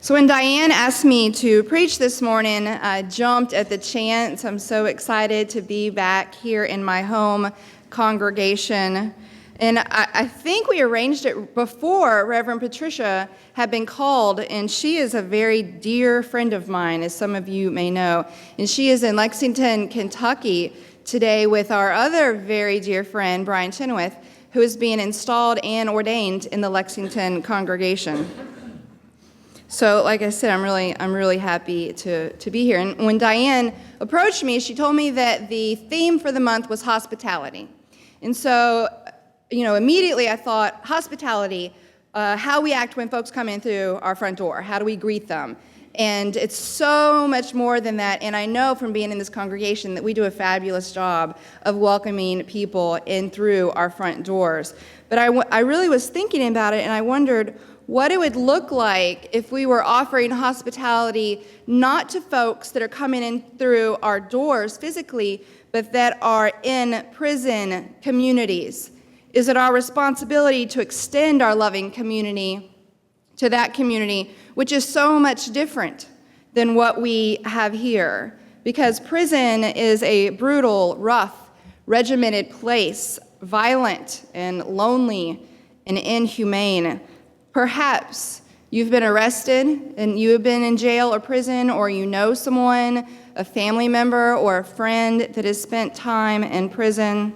So when Diane asked me to preach this morning, I jumped at the chance. I'm so excited to be back here in my home congregation. And I think we arranged it before Reverend Patricia had been called, and she is a very dear friend of mine, as some of you may know. And she is in Lexington, Kentucky today with our other very dear friend, Brian Chenoweth, who is being installed and ordained in the Lexington congregation. So, like I said, I'm really happy to be here. And when Diane approached me, she told me that the theme for the month was hospitality. And so, immediately I thought, hospitality, how we act when folks come in through our front door. How do we greet them? And it's so much more than that. And I know from being in this congregation that we do a fabulous job of welcoming people in through our front doors. But I really was thinking about it, and I wondered what it would look like if we were offering hospitality not to folks that are coming in through our doors physically, but that are in prison communities. Is it our responsibility to extend our loving community to that community, which is so much different than what we have here? Because prison is a brutal, rough, regimented place, violent and lonely and inhumane. Perhaps you've been arrested and you have been in jail or prison, or you know someone, a family member or a friend that has spent time in prison.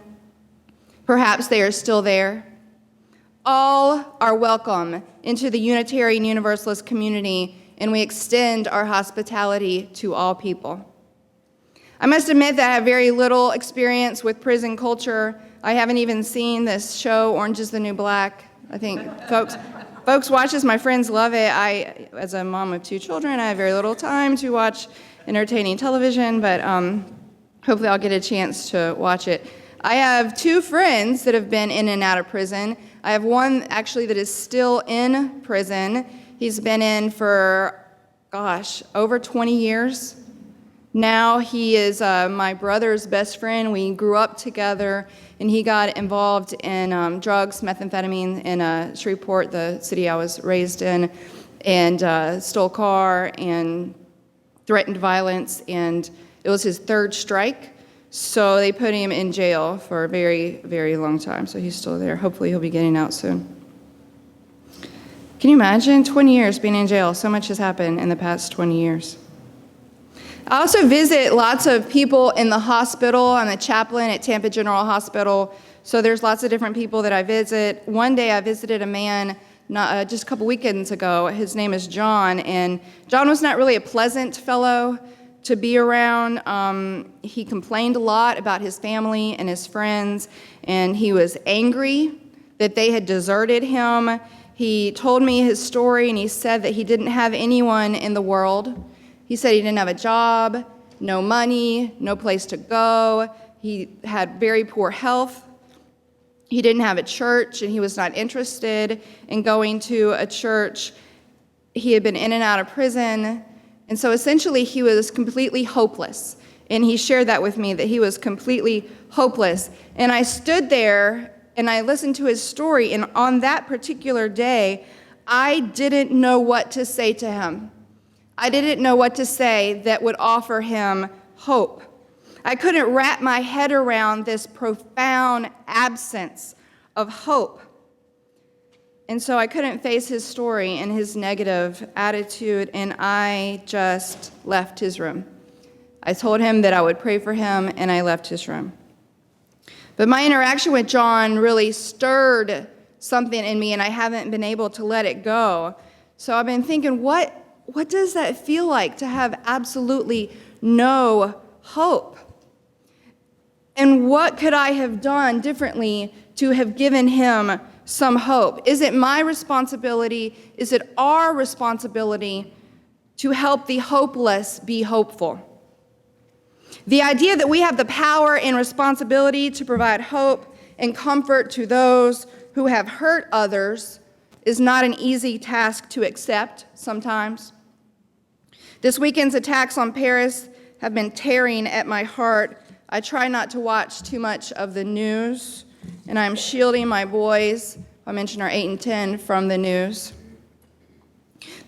Perhaps they are still there. All are welcome into the Unitarian Universalist community, and we extend our hospitality to all people. I must admit that I have very little experience with prison culture. I haven't even seen this show, Orange is the New Black. I think folks watch this. My friends love it. As a mom of 2 children, I have very little time to watch entertaining television, but hopefully I'll get a chance to watch it. I have 2 friends that have been in and out of prison. I have one actually that is still in prison. He's been in for, over 20 years. Now he is my brother's best friend. We grew up together, and he got involved in drugs, methamphetamine in Shreveport, the city I was raised in, and stole a car and threatened violence, and it was his 3rd strike. So they put him in jail for a very, very long time. So he's still there. Hopefully he'll be getting out soon. Can you imagine 20 years being in jail? So much has happened in the past 20 years. I also visit lots of people in the hospital. I'm a chaplain at Tampa General Hospital, so there's lots of different people that I visit. One day I visited a man just a couple weekends ago. His name is John, and John was not really a pleasant fellow to be around. He complained a lot about his family and his friends, and he was angry that they had deserted him. He told me his story, and he said that he didn't have anyone in the world. He said he didn't have a job, no money, no place to go. He had very poor health. He didn't have a church, and he was not interested in going to a church. He had been in and out of prison, and so essentially he was completely hopeless. And he shared that with me, that he was completely hopeless. And I stood there, and I listened to his story, and on that particular day, I didn't know what to say to him. I didn't know what to say that would offer him hope. I couldn't wrap my head around this profound absence of hope. And so I couldn't face his story and his negative attitude, and I just left his room. I told him that I would pray for him, and I left his room. But my interaction with John really stirred something in me, and I haven't been able to let it go. So I've been thinking, what does that feel like to have absolutely no hope? And what could I have done differently to have given him some hope? Is it my responsibility? Is it our responsibility to help the hopeless be hopeful? The idea that we have the power and responsibility to provide hope and comfort to those who have hurt others is not an easy task to accept sometimes. This weekend's attacks on Paris have been tearing at my heart. I try not to watch too much of the news, and I'm shielding my boys, I mentioned are 8 and 10, from the news.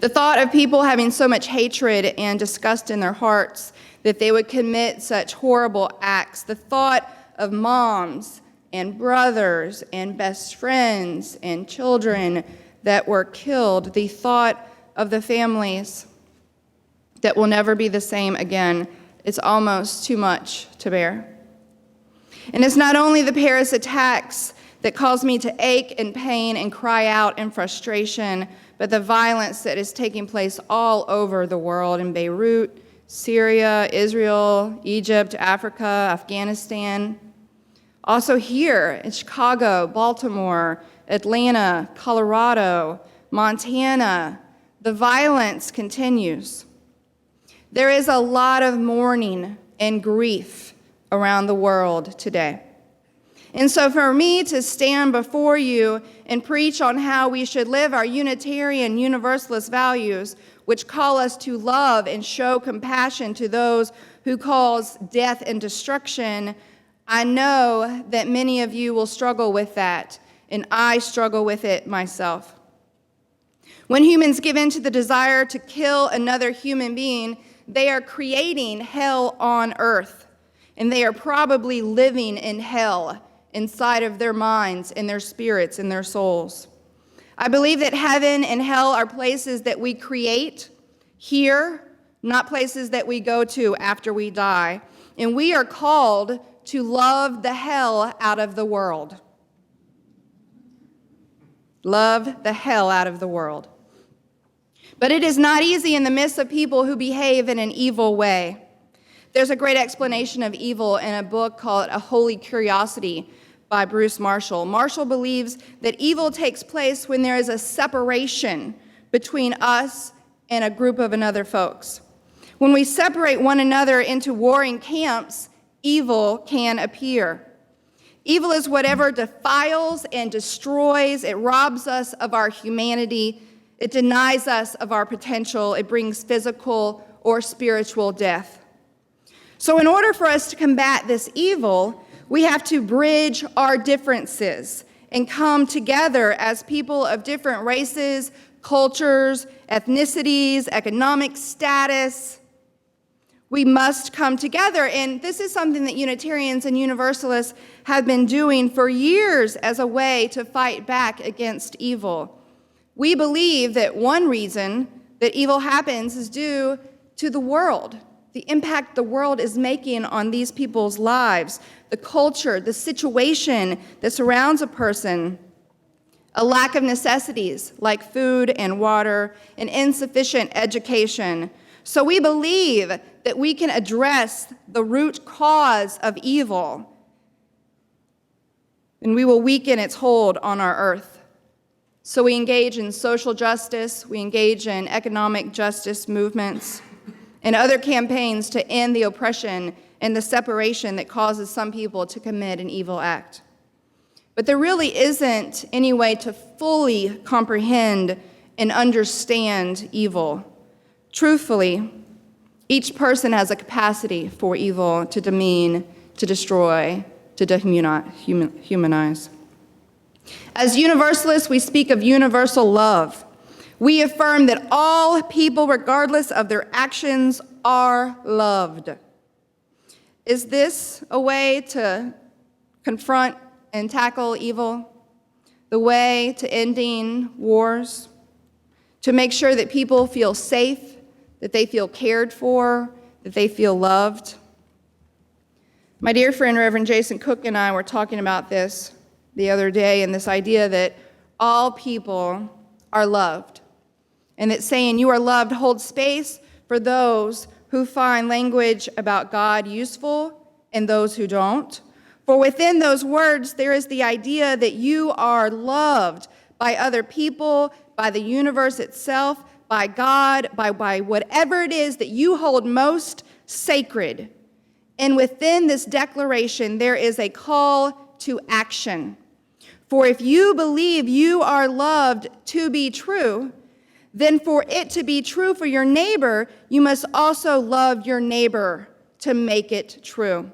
The thought of people having so much hatred and disgust in their hearts that they would commit such horrible acts, the thought of moms and brothers and best friends and children that were killed, the thought of the families that will never be the same again, it's almost too much to bear. And it's not only the Paris attacks that cause me to ache in pain and cry out in frustration, but the violence that is taking place all over the world in Beirut, Syria, Israel, Egypt, Africa, Afghanistan. Also here in Chicago, Baltimore, Atlanta, Colorado, Montana, the violence continues. There is a lot of mourning and grief around the world today. And so for me to stand before you and preach on how we should live our Unitarian Universalist values, which call us to love and show compassion to those who cause death and destruction, I know that many of you will struggle with that, and I struggle with it myself. When humans give in to the desire to kill another human being, they are creating hell on earth, and they are probably living in hell inside of their minds and their spirits and their souls. I believe that heaven and hell are places that we create here, not places that we go to after we die. And we are called to love the hell out of the world. Love the hell out of the world. But it is not easy in the midst of people who behave in an evil way. There's a great explanation of evil in a book called A Holy Curiosity by Bruce Marshall. Marshall believes that evil takes place when there is a separation between us and a group of another folks. When we separate one another into warring camps, evil can appear. Evil is whatever defiles and destroys. It robs us of our humanity. It denies us of our potential. It brings physical or spiritual death. So in order for us to combat this evil, we have to bridge our differences and come together as people of different races, cultures, ethnicities, economic status. We must come together, and this is something that Unitarians and Universalists have been doing for years as a way to fight back against evil. We believe that one reason that evil happens is due to the world, the impact the world is making on these people's lives, the culture, the situation that surrounds a person, a lack of necessities like food and water, and insufficient education. So we believe that we can address the root cause of evil, and we will weaken its hold on our earth. So we engage in social justice, we engage in economic justice movements, and other campaigns to end the oppression and the separation that causes some people to commit an evil act. But there really isn't any way to fully comprehend and understand evil. Truthfully, each person has a capacity for evil to demean, to destroy, to dehumanize. As Universalists, we speak of universal love. We affirm that all people, regardless of their actions, are loved. Is this a way to confront and tackle evil? The way to ending wars? To make sure that people feel safe, that they feel cared for, that they feel loved? My dear friend, Reverend Jason Cook, and I were talking about this the other day, and this idea that all people are loved. And that saying you are loved holds space for those who find language about God useful and those who don't. For within those words, there is the idea that you are loved by other people, by the universe itself, by God, by whatever it is that you hold most sacred. And within this declaration, there is a call to action. For if you believe you are loved to be true, then for it to be true for your neighbor, you must also love your neighbor to make it true.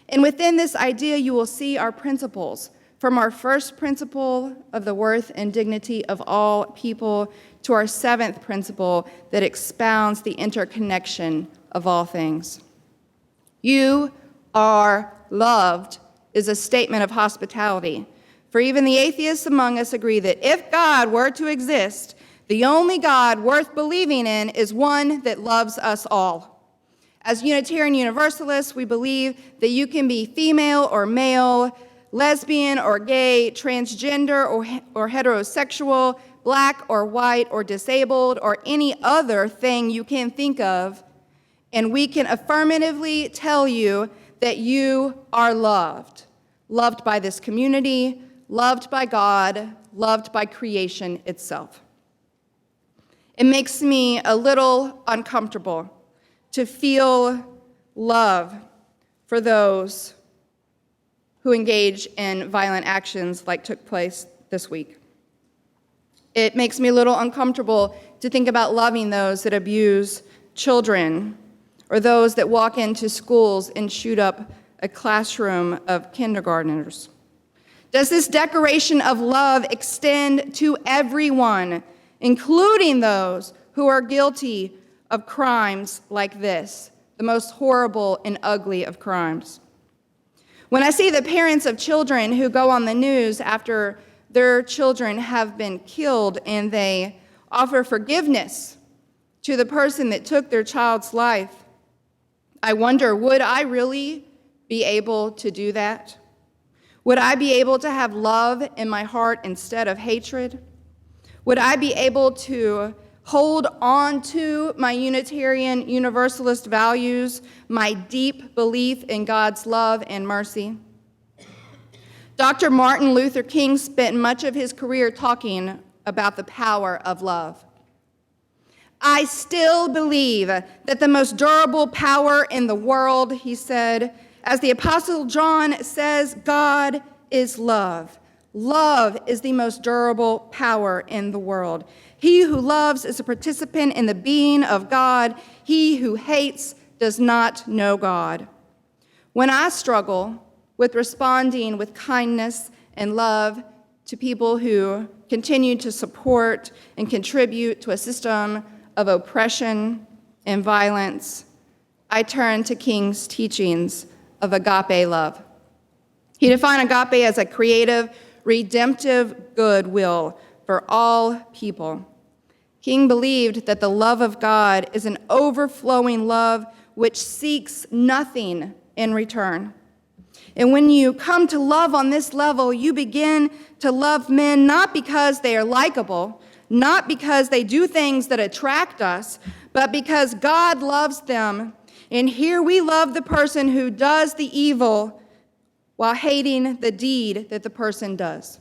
And within this idea, you will see our principles from our first principle of the worth and dignity of all people to our seventh principle that expounds the interconnection of all things. You are loved is a statement of hospitality. For even the atheists among us agree that if God were to exist, the only God worth believing in is one that loves us all. As Unitarian Universalists, we believe that you can be female or male, lesbian or gay, transgender or heterosexual, black or white or disabled, or any other thing you can think of, and we can affirmatively tell you that you are loved. Loved by this community, loved by God, loved by creation itself. It makes me a little uncomfortable to feel love for those who engage in violent actions like took place this week. It makes me a little uncomfortable to think about loving those that abuse children or those that walk into schools and shoot up a classroom of kindergartners. Does this declaration of love extend to everyone, including those who are guilty of crimes like this, the most horrible and ugly of crimes? When I see the parents of children who go on the news after their children have been killed and they offer forgiveness to the person that took their child's life, I wonder, would I really be able to do that? Would I be able to have love in my heart instead of hatred? Would I be able to hold on to my Unitarian Universalist values, my deep belief in God's love and mercy? Dr. Martin Luther King spent much of his career talking about the power of love. I still believe that the most durable power in the world, he said, as the Apostle John says, God is love. Love is the most durable power in the world. He who loves is a participant in the being of God. He who hates does not know God. When I struggle with responding with kindness and love to people who continue to support and contribute to a system of oppression and violence, I turn to King's teachings of agape love. He defined agape as a creative, redemptive goodwill for all people. King believed that the love of God is an overflowing love which seeks nothing in return. And when you come to love on this level, you begin to love men not because they are likable, not because they do things that attract us, but because God loves them. And here we love the person who does the evil while hating the deed that the person does.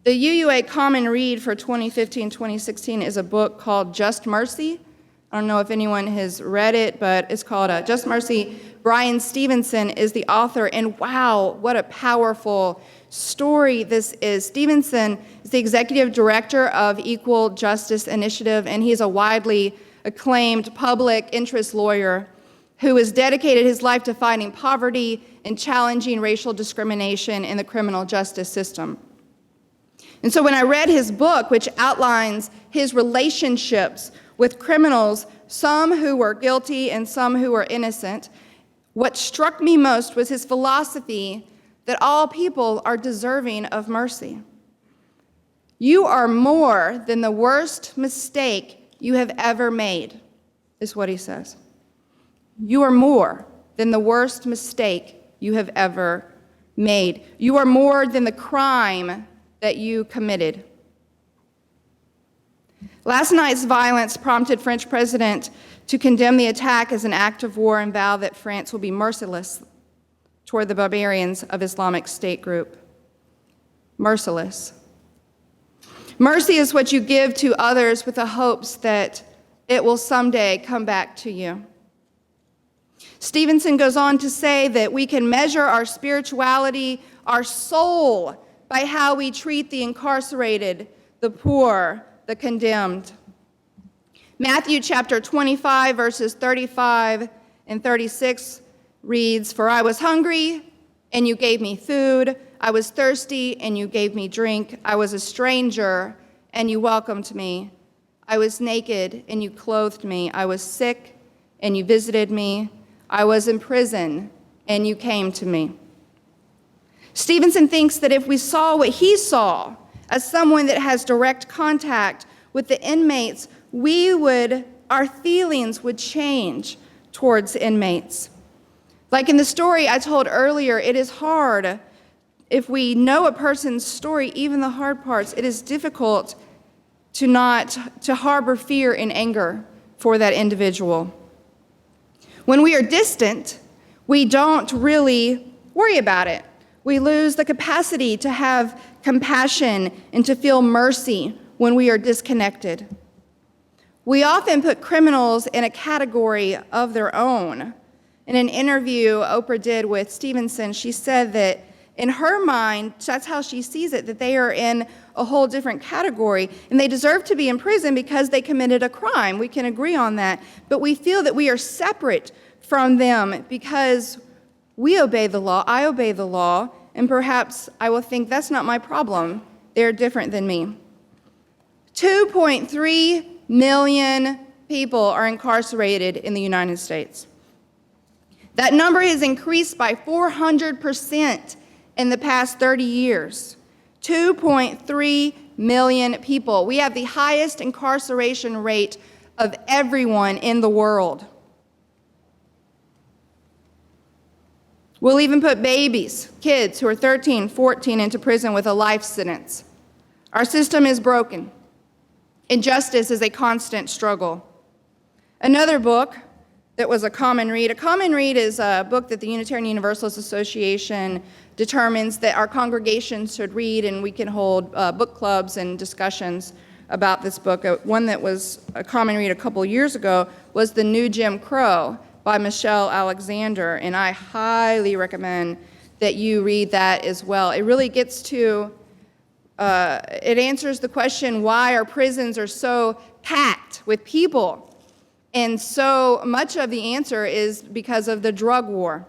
The UUA Common Read for 2015-2016 is a book called Just Mercy. I don't know if anyone has read it, but it's called Just Mercy. Brian Stevenson is the author, and wow, what a powerful story this is. Stevenson is the executive director of Equal Justice Initiative, and he's a widely acclaimed public interest lawyer who has dedicated his life to fighting poverty and challenging racial discrimination in the criminal justice system. And so when I read his book, which outlines his relationships with criminals, some who were guilty and some who were innocent, what struck me most was his philosophy that all people are deserving of mercy. You are more than the worst mistake you have ever made, is what he says. You are more than the worst mistake you have ever made. You are more than the crime that you committed. Last night's violence prompted French president to condemn the attack as an act of war and vow that France will be merciless toward the barbarians of Islamic State group. Merciless. Mercy is what you give to others with the hopes that it will someday come back to you. Stevenson goes on to say that we can measure our spirituality, our soul, by how we treat the incarcerated, the poor, the condemned. Matthew chapter 25, verses 35 and 36 reads, "For I was hungry, and you gave me food. I was thirsty, and you gave me drink. I was a stranger, and you welcomed me. I was naked, and you clothed me. I was sick, and you visited me. I was in prison, and you came to me. Stevenson thinks that if we saw what he saw as someone that has direct contact with the inmates, our feelings would change towards inmates. Like in the story I told earlier, it is hard. If we know a person's story, even the hard parts, it is difficult to harbor fear and anger for that individual. When we are distant, we don't really worry about it. We lose the capacity to have compassion and to feel mercy when we are disconnected. We often put criminals in a category of their own. In an interview Oprah did with Stevenson, she said that in her mind, that's how she sees it, that they are in a whole different category, and they deserve to be in prison because they committed a crime. We can agree on that, but we feel that we are separate from them because we obey the law, I obey the law, and perhaps I will think that's not my problem. They're different than me. 2.3 million people are incarcerated in the United States. That number has increased by 400% in the past 30 years. 2.3 million people. We have the highest incarceration rate of everyone in the world. We'll even put babies, kids who are 13, 14 into prison with a life sentence. Our system is broken. Injustice is a constant struggle. Another book that was a common read. A common read is a book that the Unitarian Universalist Association determines that our congregations should read, and we can hold book clubs and discussions about this book. One that was a common read a couple years ago was The New Jim Crow by Michelle Alexander, and I highly recommend that you read that as well. It really gets to, it answers the question why our prisons are so packed with people. And so much of the answer is because of the drug war.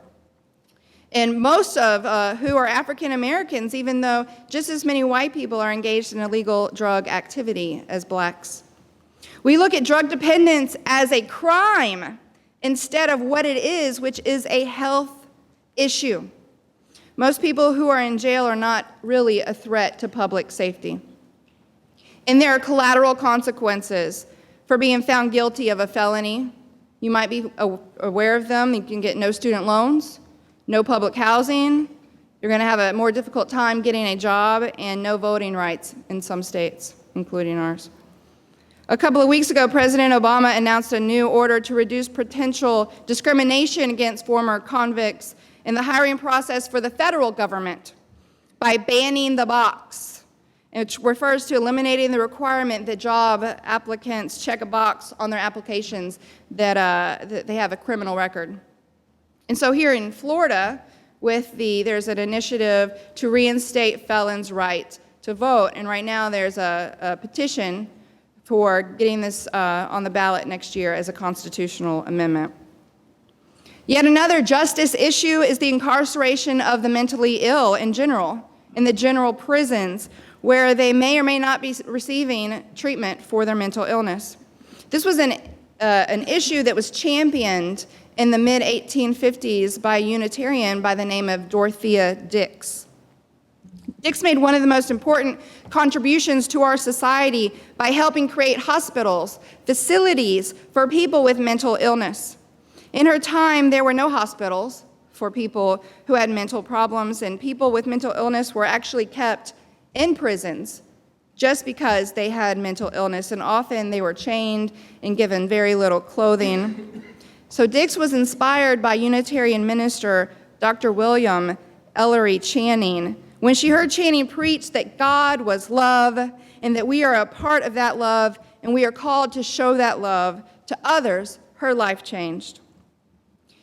And most of who are African Americans, even though just as many white people are engaged in illegal drug activity as blacks. We look at drug dependence as a crime instead of what it is, which is a health issue. Most people who are in jail are not really a threat to public safety. And there are collateral consequences for being found guilty of a felony. You might be aware of them. You can get no student loans, no public housing. You're going to have a more difficult time getting a job, and no voting rights in some states, including ours. A couple of weeks ago, President Obama announced a new order to reduce potential discrimination against former convicts in the hiring process for the federal government by banning the box, which refers to eliminating the requirement that job applicants check a box on their applications that they have a criminal record. And so here in Florida, there's an initiative to reinstate felons' right to vote, and right now there's a petition for getting this on the ballot next year as a constitutional amendment. Yet another justice issue is the incarceration of the mentally ill in general, in the general prisons, where they may or may not be receiving treatment for their mental illness. This was an issue that was championed in the mid-1850s by a Unitarian by the name of Dorothea Dix. Dix made one of the most important contributions to our society by helping create hospitals, facilities for people with mental illness. In her time, there were no hospitals for people who had mental problems, and people with mental illness were actually kept in prisons just because they had mental illness, and often they were chained and given very little clothing. So Dix was inspired by Unitarian minister Dr. William Ellery Channing. When she heard Channing preach that God was love and that we are a part of that love and we are called to show that love to others, her life changed.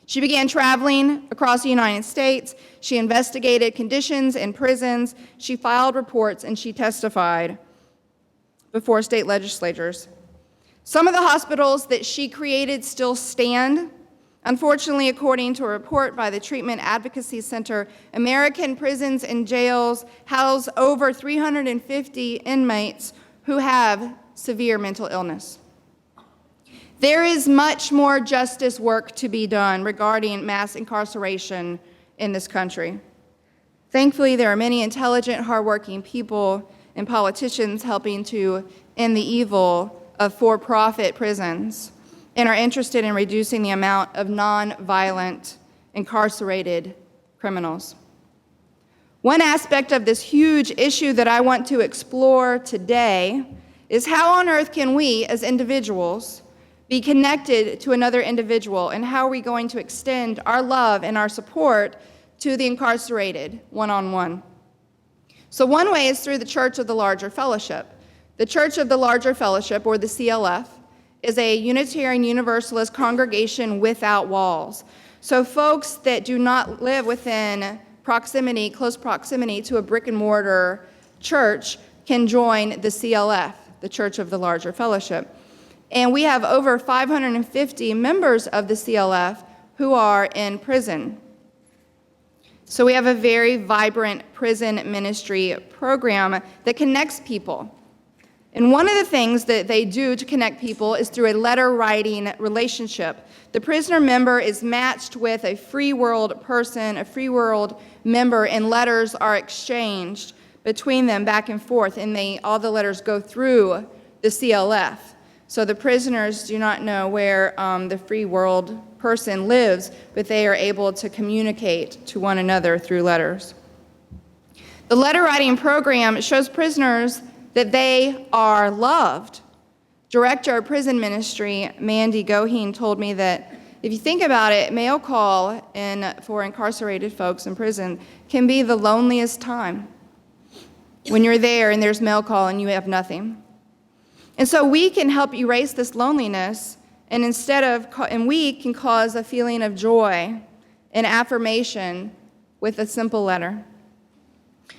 She began traveling across the United States. She investigated conditions in prisons. She filed reports, and she testified before state legislatures. Some of the hospitals that she created still stand. Unfortunately, according to a report by the Treatment Advocacy Center, American prisons and jails house over 350 inmates who have severe mental illness. There is much more justice work to be done regarding mass incarceration in this country. Thankfully, there are many intelligent, hardworking people and politicians helping to end the evil of for-profit prisons and are interested in reducing the amount of non-violent incarcerated criminals. One aspect of this huge issue that I want to explore today is how on earth can we, as individuals, be connected to another individual, and how are we going to extend our love and our support to the incarcerated one-on-one? So one way is through the Church of the Larger Fellowship. The Church of the Larger Fellowship, or the CLF, is a Unitarian Universalist congregation without walls. So folks that do not live within close proximity to a brick and mortar church can join the CLF, the Church of the Larger Fellowship. And we have over 550 members of the CLF who are in prison. So we have a very vibrant prison ministry program that connects people. And one of the things that they do to connect people is through a letter-writing relationship. The prisoner member is matched with a free world person, a free world member, and letters are exchanged between them back and forth, and all the letters go through the CLF. So the prisoners do not know where the free world person lives, but they are able to communicate to one another through letters. The letter-writing program shows prisoners that they are loved. Director of Prison Ministry, Mandy Goheen, told me that if you think about it, mail call for incarcerated folks in prison can be the loneliest time. When you're there and there's mail call and you have nothing. And so we can help erase this loneliness, and we can cause a feeling of joy and affirmation with a simple letter.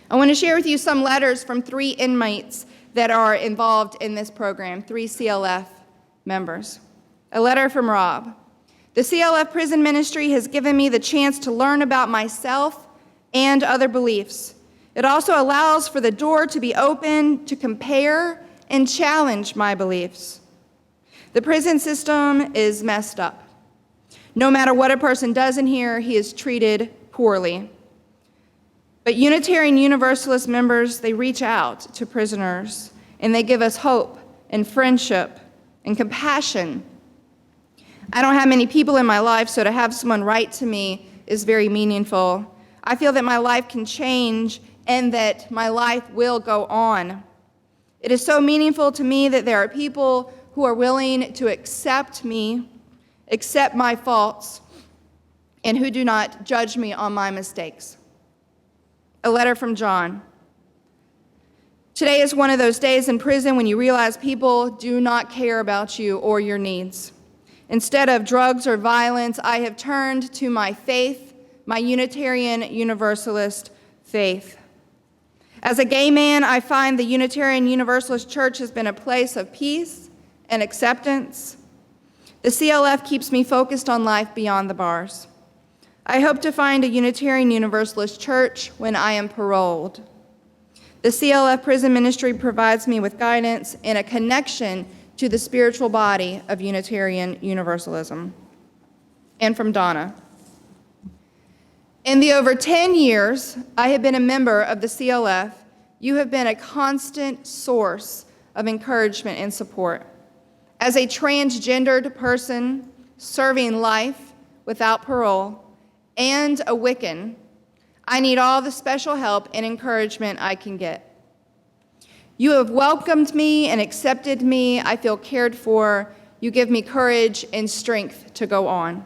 I want to share with you some letters from 3 inmates that are involved in this program, 3 CLF members. A letter from Rob. The CLF prison ministry has given me the chance to learn about myself and other beliefs. It also allows for the door to be open to compare and challenge my beliefs. The prison system is messed up. No matter what a person does in here, he is treated poorly. But Unitarian Universalist members, they reach out to prisoners, and they give us hope and friendship and compassion. I don't have many people in my life, so to have someone write to me is very meaningful. I feel that my life can change and that my life will go on. It is so meaningful to me that there are people who are willing to accept me, accept my faults, and who do not judge me on my mistakes. A letter from John. Today is one of those days in prison when you realize people do not care about you or your needs. Instead of drugs or violence, I have turned to my faith, my Unitarian Universalist faith. As a gay man, I find the Unitarian Universalist Church has been a place of peace and acceptance. The CLF keeps me focused on life beyond the bars. I hope to find a Unitarian Universalist church when I am paroled. The CLF prison ministry provides me with guidance and a connection to the spiritual body of Unitarian Universalism. And from Donna. In the over 10 years I have been a member of the CLF, you have been a constant source of encouragement and support. As a transgendered person serving life without parole and a Wiccan, I need all the special help and encouragement I can get. You have welcomed me and accepted me. I feel cared for. You give me courage and strength to go on.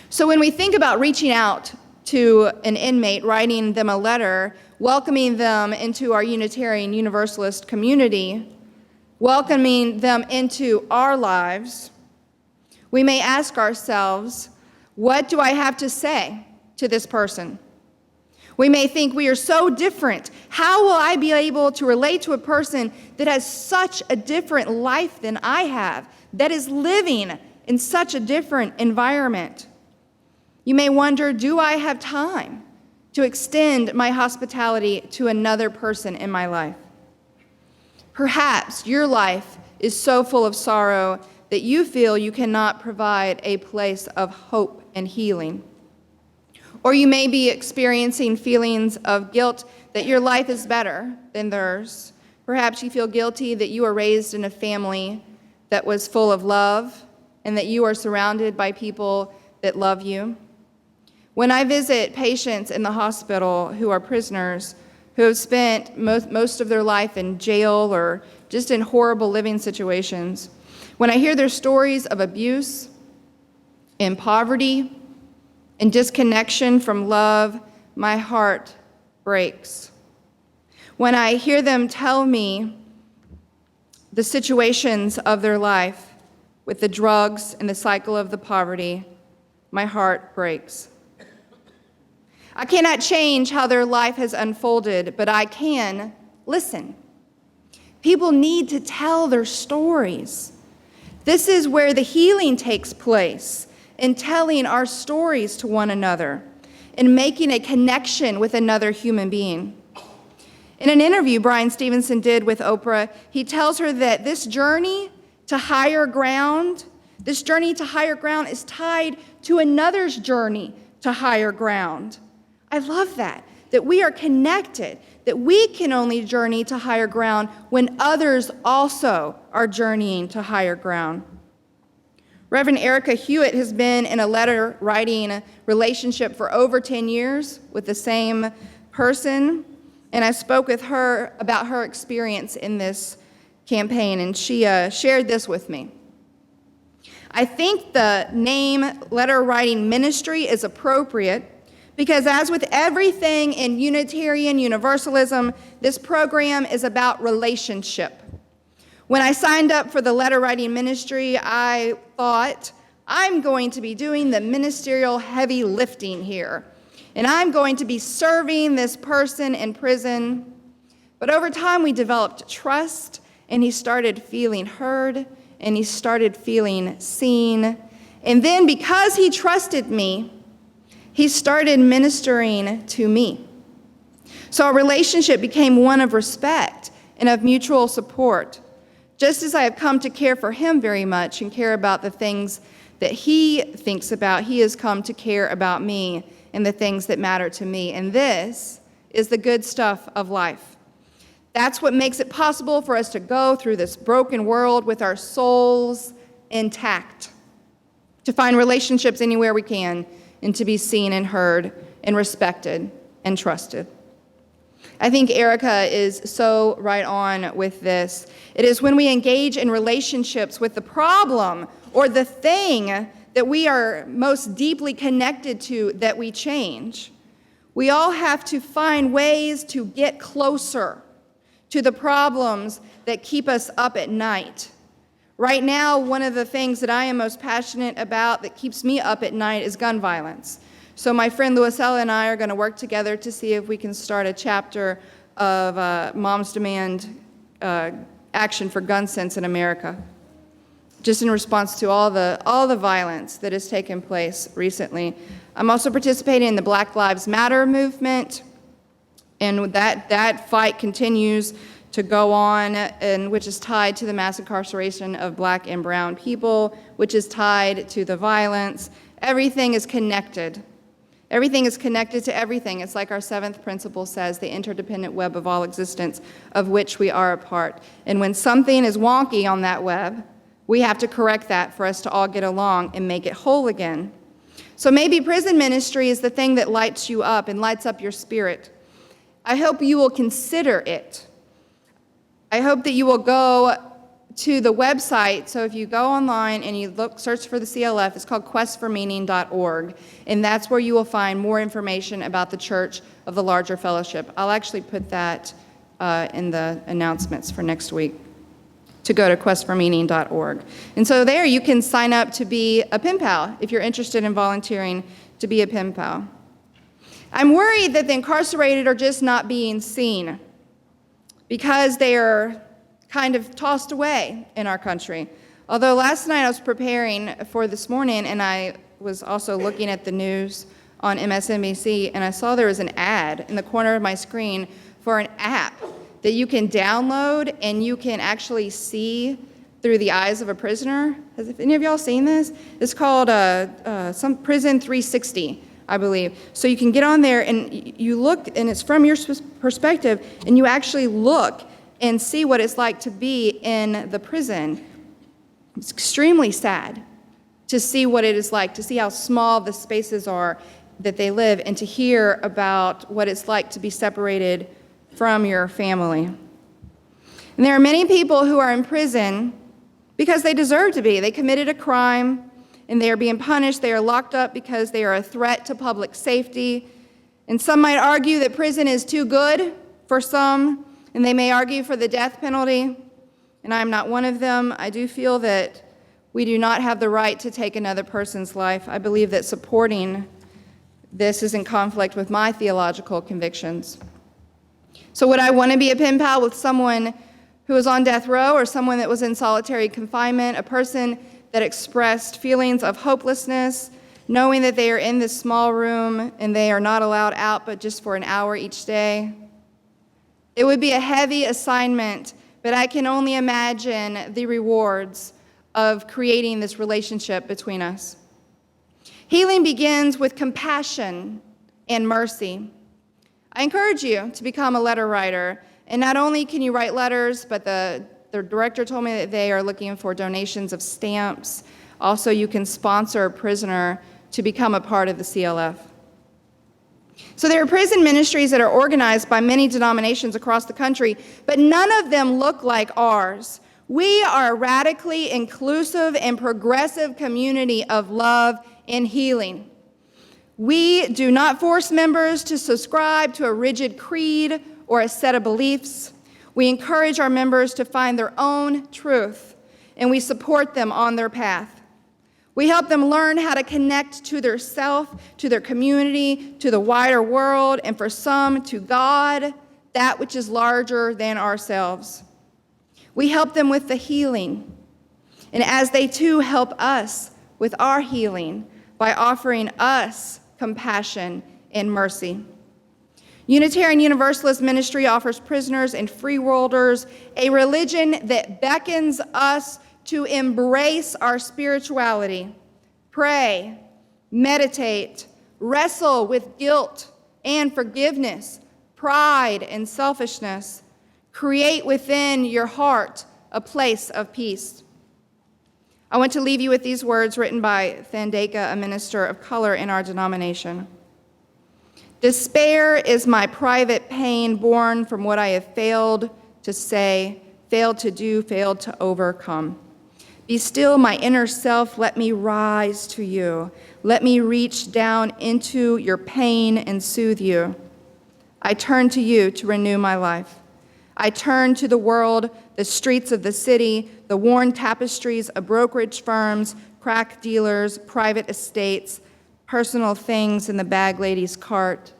So when we think about reaching out to an inmate, writing them a letter, welcoming them into our Unitarian Universalist community, welcoming them into our lives, we may ask ourselves, what do I have to say to this person? We may think we are so different. How will I be able to relate to a person that has such a different life than I have, that is living in such a different environment. You may wonder, do I have time to extend my hospitality to another person in my life? Perhaps your life is so full of sorrow that you feel you cannot provide a place of hope and healing. Or you may be experiencing feelings of guilt that your life is better than theirs. Perhaps you feel guilty that you were raised in a family that was full of love and that you are surrounded by people that love you. When I visit patients in the hospital who are prisoners, who have spent most of their life in jail or just in horrible living situations, when I hear their stories of abuse and poverty and disconnection from love, my heart breaks. When I hear them tell me the situations of their life with the drugs and the cycle of the poverty, my heart breaks. I cannot change how their life has unfolded, but I can listen. People need to tell their stories. This is where the healing takes place, in telling our stories to one another, in making a connection with another human being. In an interview Brian Stevenson did with Oprah, he tells her that this journey to higher ground is tied to another's journey to higher ground. I love that we are connected, that we can only journey to higher ground when others also are journeying to higher ground. Reverend Erica Hewitt has been in a letter-writing relationship for over 10 years with the same person, and I spoke with her about her experience in this campaign, and she shared this with me. I think the name letter-writing ministry is appropriate because, as with everything in Unitarian Universalism, this program is about relationship. When I signed up for the letter-writing ministry, I thought, I'm going to be doing the ministerial heavy lifting here, and I'm going to be serving this person in prison. But over time, we developed trust, and he started feeling heard, and he started feeling seen. And then, because he trusted me, he started ministering to me. So our relationship became one of respect and of mutual support. Just as I have come to care for him very much and care about the things that he thinks about, he has come to care about me and the things that matter to me. And this is the good stuff of life. That's what makes it possible for us to go through this broken world with our souls intact, to find relationships anywhere we can, and to be seen and heard and respected and trusted. I think Erica is so right on with this. It is when we engage in relationships with the problem or the thing that we are most deeply connected to that we change. We all have to find ways to get closer to the problems that keep us up at night. Right now, one of the things that I am most passionate about that keeps me up at night is gun violence. So my friend Louisella and I are going to work together to see if we can start a chapter of Moms Demand Action for Gun Sense in America, just in response to all the violence that has taken place recently. I'm also participating in the Black Lives Matter movement, and that fight continues to go on, and which is tied to the mass incarceration of Black and brown people, which is tied to the violence. Everything is connected. Everything is connected to everything. It's like our seventh principle says, the interdependent web of all existence, of which we are a part. And when something is wonky on that web, we have to correct that for us to all get along and make it whole again. So maybe prison ministry is the thing that lights you up and lights up your spirit. I hope you will consider it. I hope that you will go to the website. So if you go online and you search for the CLF, it's called questformeaning.org, and that's where you will find more information about the Church of the Larger Fellowship. I'll actually put that in the announcements for next week, to go to questformeaning.org. And so there you can sign up to be a pen pal if you're interested in volunteering to be a pen pal. I'm worried that the incarcerated are just not being seen because they are kind of tossed away in our country. Although last night I was preparing for this morning, and I was also looking at the news on MSNBC, and I saw there was an ad in the corner of my screen for an app that you can download, and you can actually see through the eyes of a prisoner. Has any of y'all seen this? It's called some Prison 360, I believe. So you can get on there and you look, and it's from your perspective, and you actually look and see what it's like to be in the prison. It's extremely sad to see what it is like, to see how small the spaces are that they live, and to hear about what it's like to be separated from your family. And there are many people who are in prison because they deserve to be. They committed a crime, and they are being punished. They are locked up because they are a threat to public safety. And some might argue that prison is too good for some, and they may argue for the death penalty. And I'm not one of them. I do feel that we do not have the right to take another person's life. I believe that supporting this is in conflict with my theological convictions. So would I want to be a pen pal with someone who was on death row, or someone that was in solitary confinement, a person that expressed feelings of hopelessness, knowing that they are in this small room and they are not allowed out but just for an hour each day? It would be a heavy assignment, but I can only imagine the rewards of creating this relationship between us. Healing begins with compassion and mercy. I encourage you to become a letter writer. And not only can you write letters, but the director told me that they are looking for donations of stamps. Also, you can sponsor a prisoner to become a part of the CLF. So there are prison ministries that are organized by many denominations across the country, but none of them look like ours. We are a radically inclusive and progressive community of love and healing. We do not force members to subscribe to a rigid creed or a set of beliefs. We encourage our members to find their own truth, and we support them on their path. We help them learn how to connect to their self, to their community, to the wider world, and for some, to God, that which is larger than ourselves. We help them with the healing, and as they too help us with our healing by offering us compassion and mercy. Unitarian Universalist ministry offers prisoners and free worlders a religion that beckons us to embrace our spirituality, pray, meditate, wrestle with guilt and forgiveness, pride and selfishness. Create within your heart a place of peace. I want to leave you with these words written by Thandeka, a minister of color in our denomination. Despair is my private pain born from what I have failed to say, failed to do, failed to overcome. Be still, my inner self, let me rise to you. Let me reach down into your pain and soothe you. I turn to you to renew my life. I turn to the world, the streets of the city, the worn tapestries of brokerage firms, crack dealers, private estates, personal things in the bag lady's cart,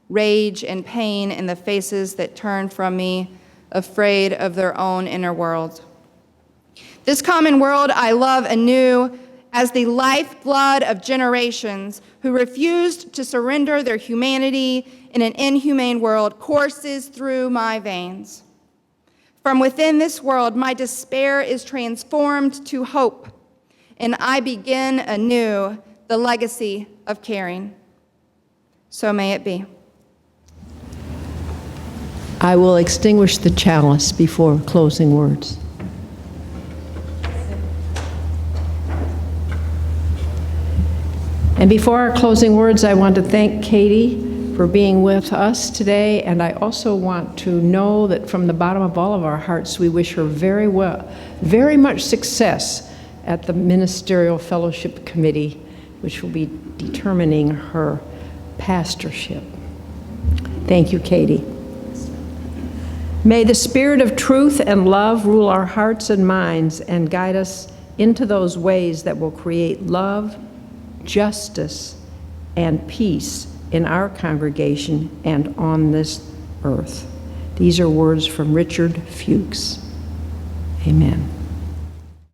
rage and pain in the faces that turn from me, afraid of their own inner world. This common world I love anew as the lifeblood of generations who refused to surrender their humanity in an inhumane world courses through my veins. From within this world, my despair is transformed to hope, and I begin anew the legacy of caring. So may it be. I will extinguish the chalice before closing words. And before our closing words, I want to thank Katie for being with us today, and I also want to know that from the bottom of all of our hearts, we wish her very much success at the Ministerial Fellowship Committee, which will be determining her pastorship. Thank you, Katie. May the spirit of truth and love rule our hearts and minds and guide us into those ways that will create love, justice, and peace in our congregation and on this earth. These are words from Richard Fuchs. Amen.